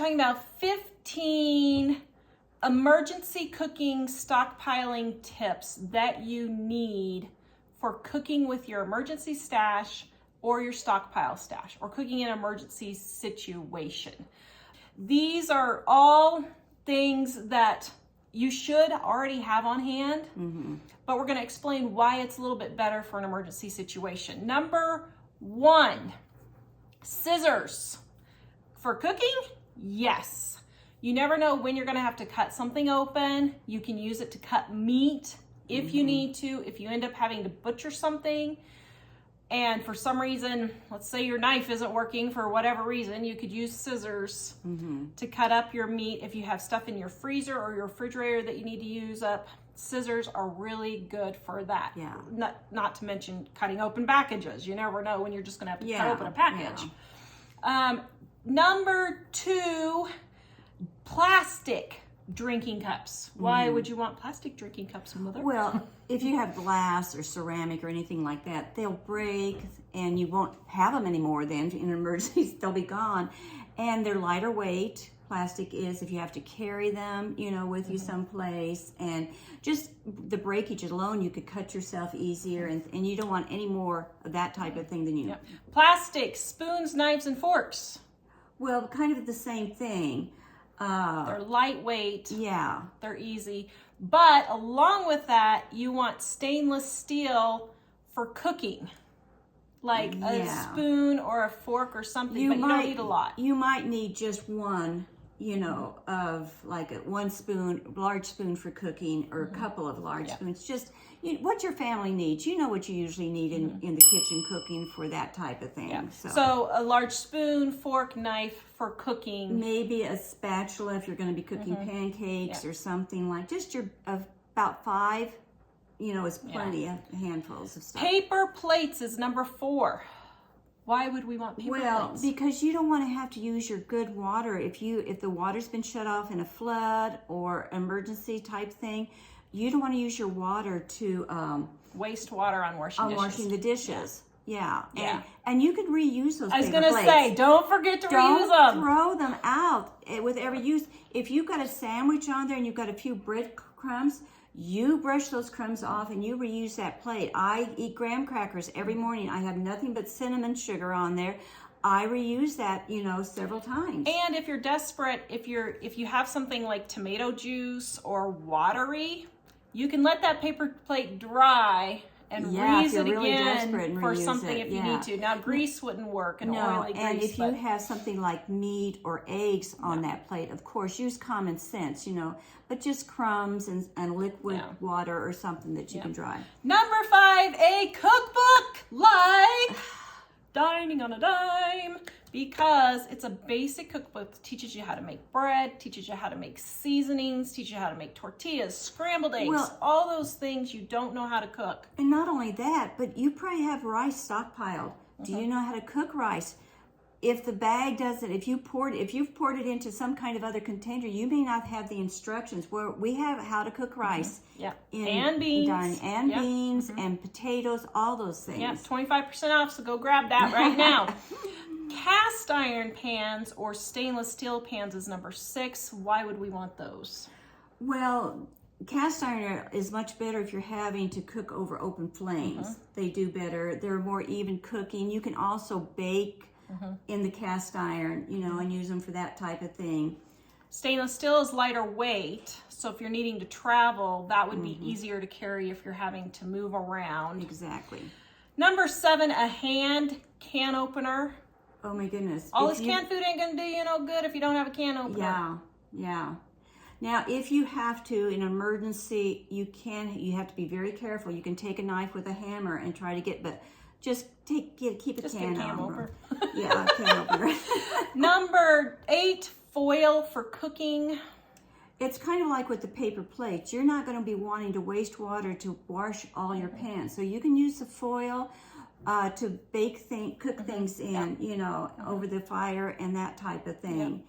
talking about 15 emergency cooking stockpiling tips that you need for cooking with your emergency stash or your stockpile stash, or cooking in an emergency situation. These are all things that you should already have on hand, but we're going to explain why it's a little bit better for an emergency situation. Number 1, scissors. For cooking, yes. You never know when you're going to have to cut something open. You can use it to cut meat if you need to. If you end up having to butcher something, and for some reason, let's say your knife isn't working for whatever reason, you could use scissors to cut up your meat. If you have stuff in your freezer or your refrigerator that you need to use up, scissors are really good for that. Yeah. Not to mention cutting open packages. You never know when you're just going to have to cut open a package. Number 2, plastic drinking cups. Why would you want plastic drinking cups, Mother? Well, if you have glass or ceramic or anything like that, they'll break and you won't have them anymore then. In emergencies, they'll be gone. And they're lighter weight. Plastic is, if you have to carry them, you know, with you someplace. And just the breakage alone, you could cut yourself easier. And you don't want any more of that type of thing than you. Plastic, spoons, knives, and forks. Well, kind of the same thing. They're lightweight. Yeah. They're easy. But along with that, you want stainless steel for cooking. Like a spoon or a fork or something, but you don't need a lot. You might need just one, you know, of like one spoon, large spoon for cooking, or a couple of large spoons. Just what your family needs. You know what you usually need in the kitchen cooking for that type of thing. So a large spoon, fork, knife for cooking. Maybe a spatula if you're going to be cooking pancakes or something like. Just about 5, you know, is plenty of handfuls of stuff. Paper plates is number 4. Why would we want paper plates? Well, because you don't want to have to use your good water. If the water's been shut off in a flood or emergency type thing, you don't want to use your water to waste water on washing the dishes. Yeah. And you can reuse those paper plates. I was going to say, don't forget to reuse them. Don't throw them out with every use. If you've got a sandwich on there and you've got a few breadcrumbs, you brush those crumbs off and you reuse that plate. I eat graham crackers every morning. I have nothing but cinnamon sugar on there. I reuse that, you know, several times. And if you're desperate, if you have something like tomato juice or watery, you can let that paper plate dry and reuse it again for something if you need to. Now, grease wouldn't work, and oily grease. And if you have something like meat or eggs on that plate, of course, use common sense, you know, but just crumbs and liquid water or something that you can dry. Number 5, a cookbook like Dining on a Dime, because it's a basic cookbook that teaches you how to make bread, teaches you how to make seasonings, teaches you how to make tortillas, scrambled eggs, all those things you don't know how to cook. And not only that, but you probably have rice stockpiled. Do you know how to cook rice? If the bag doesn't, if you've poured it into some kind of other container, you may not have the instructions. Where we have how to cook rice, and beans, beans and potatoes, all those things. 25% off. So go grab that right now. Cast iron pans or stainless steel pans is number 6. Why would we want those? Well, cast iron is much better if you're having to cook over open flames. They do better. They're more even cooking. You can also bake in the cast iron, you know, and use them for that type of thing. Stainless steel is lighter weight, so if you're needing to travel, that would be easier to carry if you're having to move around. Exactly. Number 7, a hand can opener. Oh my goodness. All this canned food ain't gonna do you no good if you don't have a can opener. Yeah. Now, if you have to, in an emergency, you have to be very careful. You can take a knife with a hammer and try to get, but just keep a can opener. Yeah, a can opener. Number 8, foil for cooking. It's kind of like with the paper plates. You're not going to be wanting to waste water to wash all your pans. So you can use the foil to cook things in, you know, over the fire and that type of thing.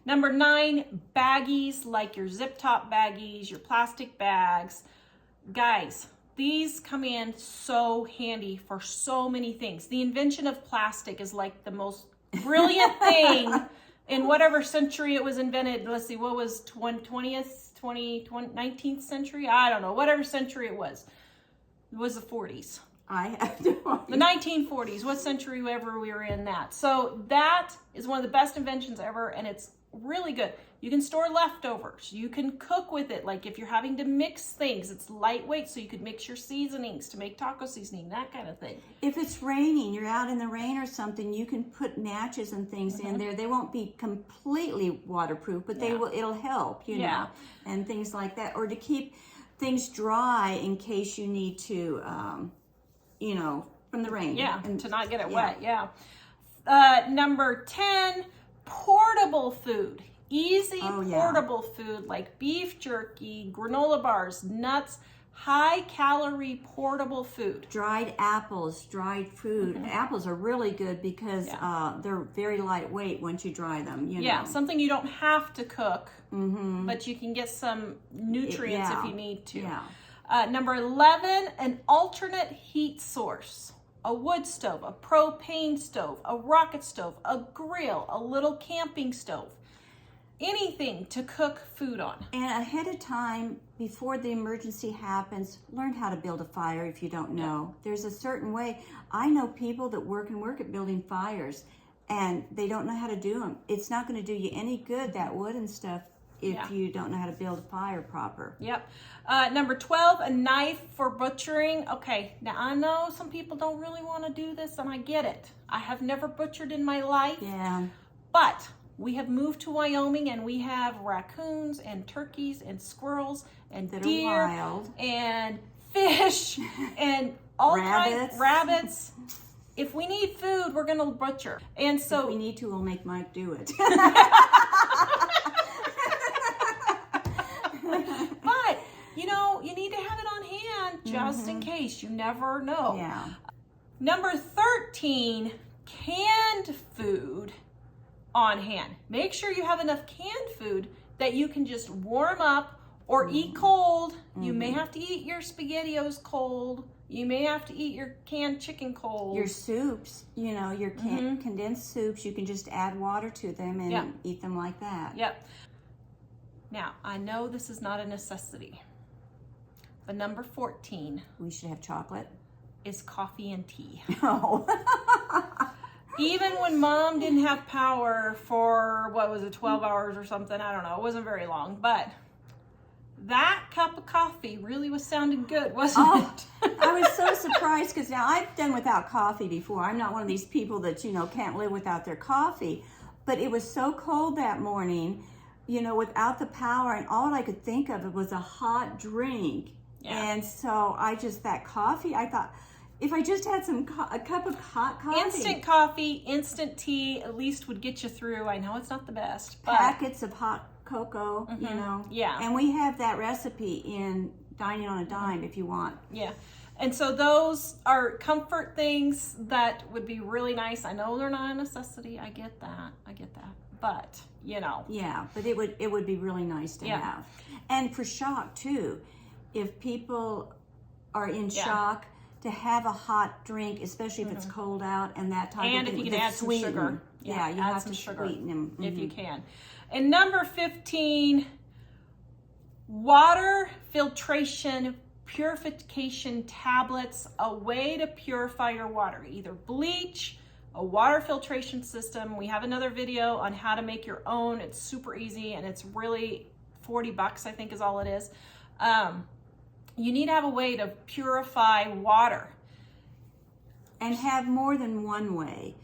Number 9, baggies, like your zip top baggies, your plastic bags. Guys, these come in so handy for so many things. The invention of plastic is like the most brilliant thing in whatever century it was invented. Let's see, what was 19th century? I don't know, whatever century it was. It was the 40s. I have no idea. The 1940s, what century ever we were in that. So that is one of the best inventions ever, and it's really good. You can store leftovers. You can cook with it. Like if you're having to mix things, it's lightweight, so you could mix your seasonings to make taco seasoning, that kind of thing. If it's raining, you're out in the rain or something, you can put matches and things in there. They won't be completely waterproof, but they will. It'll help, you know, and things like that. Or to keep things dry in case you need to, you know, from the rain. Yeah, and to not get it wet. Yeah. Number 10, portable food. Easy portable food like beef jerky, granola bars, nuts, high calorie portable food. Dried apples, dried fruit. Apples are really good because they're very lightweight once you dry them. You know. Something you don't have to cook, but you can get some nutrients if you need to. Number 11, an alternate heat source. A wood stove, a propane stove, a rocket stove, a grill, a little camping stove. Anything to cook food on. And ahead of time, before the emergency happens, learn how to build a fire if you don't know. There's a certain way. I know people that work at building fires, and they don't know how to do them. It's not going to do you any good, that wood and stuff, if you don't know how to build a fire proper. Number 12, a knife for butchering. Okay, now I know some people don't really want to do this, and I get it. I have never butchered in my life. But we have moved to Wyoming, and we have raccoons and turkeys and squirrels and deer and fish and all kinds of rabbits. If we need food, we're going to butcher. And so if we need to, we'll make Mike do it. But, you know, you need to have it on hand just in case. You never know. Number 13, canned food on hand. Make sure you have enough canned food that you can just warm up or eat cold. You may have to eat your SpaghettiOs cold. You may have to eat your canned chicken cold. Your soups, you know, your condensed soups, you can just add water to them and eat them like that. Now, I know this is not a necessity, but number 14. We should have chocolate. Is coffee and tea. Oh. Even when Mom didn't have power for, 12 hours or something, I don't know, it wasn't very long, but that cup of coffee really was sounding good, wasn't it? I was so surprised because now I've done without coffee before. I'm not one of these people that, you know, can't live without their coffee, but it was so cold that morning, you know, without the power, and all I could think of was a hot drink. And so that coffee, I thought, if I just had a cup of hot coffee. Instant coffee, instant tea, at least would get you through. I know it's not the best, but packets of hot cocoa, you know. And we have that recipe in Dining on a Dime if you want. And so those are comfort things that would be really nice. I know they're not a necessity. I get that. But, you know. But it would be really nice to have. And for shock too. If people are in shock, to have a hot drink, especially if it's cold out and that type of thing. And if you can add some sugar. You add have some to sugar sweeten them. if you can. And number 15, water filtration purification tablets, a way to purify your water, either bleach, a water filtration system. We have another video on how to make your own. It's super easy, and it's really $40, I think is all it is. You need to have a way to purify water. And have more than one way.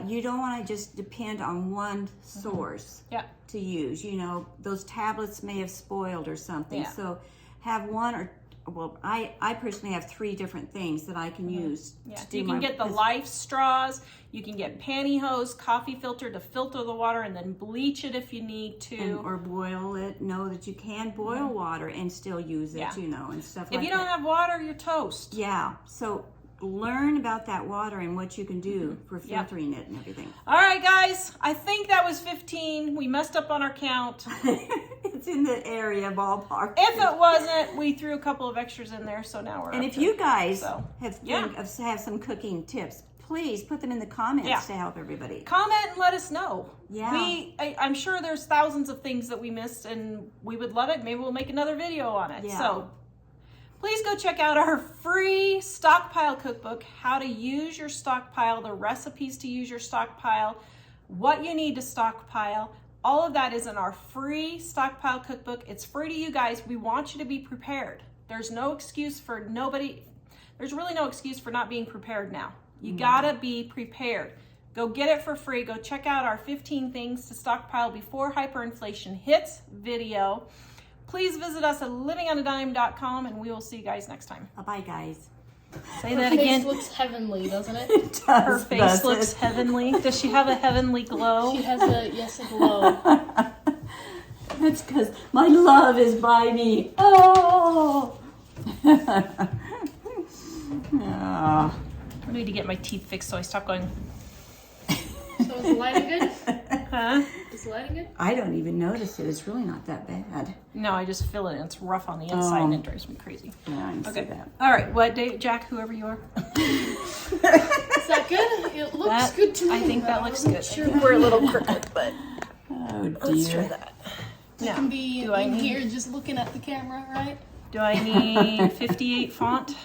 You don't want to just depend on one source to use. You know, those tablets may have spoiled or something. So have one or, well, I personally have 3 different things that I can use. To do you can get the life straws. You can get pantyhose, coffee filter to filter the water and then bleach it if you need to. Or boil it. Know that you can boil water and still use it, you know, and stuff like that. If you don't have water, you're toast. So learn about that water and what you can do for filtering it and everything. All right, guys. I think that was 15. We messed up on our count. It's in the area ballpark. If it wasn't, we threw a couple of extras in there, so now we're. And if you guys have some cooking tips, please put them in the comments Yeah. to help everybody. Comment and let us know. Yeah. I'm sure there's thousands of things that we missed, and we would love it. Maybe we'll make another video on it. Yeah. So please go check out our free Stockpile cookbook, how to use your stockpile, the recipes to use your stockpile, what you need to stockpile. All of that is in our free Stockpile cookbook. It's free to you guys. We want you to be prepared. There's no excuse for nobody. There's really no excuse for not being prepared now. You gotta be prepared. Go get it for free. Go check out our 15 things to stockpile before hyperinflation hits video. Please visit us at livingonadime.com, and we will see you guys next time. Bye-bye, guys. Say Her that face again. looks heavenly, doesn't it? It does, Her face does looks it? heavenly. Does she have a heavenly glow? She has a glow. That's because my love is by me. Oh! Oh. I need to get my teeth fixed so I stop going, So is the lighting good? huh? Is the lighting good? I don't even notice it. It's really not that bad. No, I just feel it. And it's rough on the inside and Oh. it drives me crazy. Yeah, I can see Okay. that. All right. What day, Jack, whoever you are? Is that good? It looks That- good to me. I think that but looks I'm good. not Sure. We're a little crooked, but Oh, dear. let's try that. You Now, can be do I in need here just looking at the camera, right? Do I need 58 font?